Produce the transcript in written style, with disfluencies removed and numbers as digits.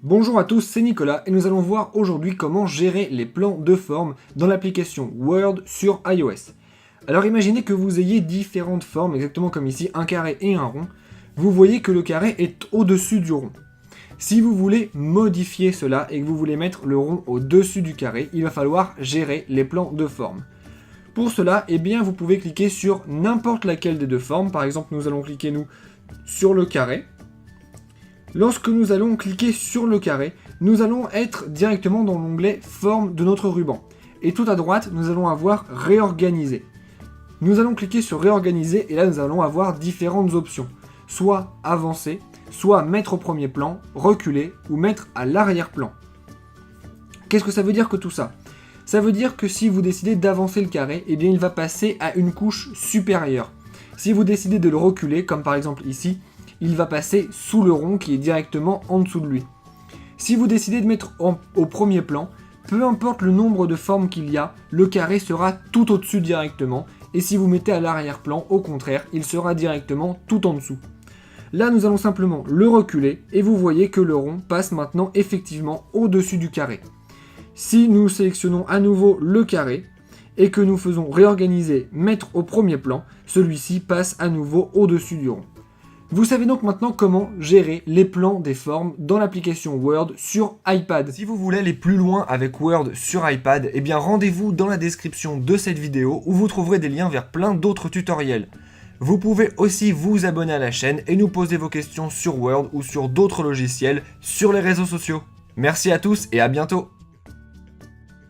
Bonjour à tous, c'est Nicolas et nous allons voir aujourd'hui comment gérer les plans de forme dans l'application Word sur iOS. Alors imaginez que vous ayez différentes formes, exactement comme ici, un carré et un rond. Vous voyez que le carré est au-dessus du rond. Si vous voulez modifier cela et que vous voulez mettre le rond au-dessus du carré, il va falloir gérer les plans de forme. Pour cela, vous pouvez cliquer sur n'importe laquelle des deux formes. Par exemple, nous allons cliquer sur le carré. Lorsque nous allons cliquer sur le carré, nous allons être directement dans l'onglet Forme de notre ruban. Et tout à droite, nous allons avoir Réorganiser. Nous allons cliquer sur Réorganiser et là nous allons avoir différentes options. Soit avancer, soit mettre au premier plan, reculer ou mettre à l'arrière-plan. Qu'est-ce que ça veut dire que tout ça ? Ça veut dire que si vous décidez d'avancer le carré, il va passer à une couche supérieure. Si vous décidez de le reculer, comme par exemple ici, il va passer sous le rond qui est directement en dessous de lui. Si vous décidez de mettre au premier plan, peu importe le nombre de formes qu'il y a, le carré sera tout au-dessus directement, et si vous mettez à l'arrière-plan, au contraire, il sera directement tout en dessous. Là, nous allons simplement le reculer, et vous voyez que le rond passe maintenant effectivement au-dessus du carré. Si nous sélectionnons à nouveau le carré, et que nous faisons réorganiser, mettre au premier plan, celui-ci passe à nouveau au-dessus du rond. Vous savez donc maintenant comment gérer les plans des formes dans l'application Word sur iPad. Si vous voulez aller plus loin avec Word sur iPad, rendez-vous dans la description de cette vidéo où vous trouverez des liens vers plein d'autres tutoriels. Vous pouvez aussi vous abonner à la chaîne et nous poser vos questions sur Word ou sur d'autres logiciels sur les réseaux sociaux. Merci à tous et à bientôt.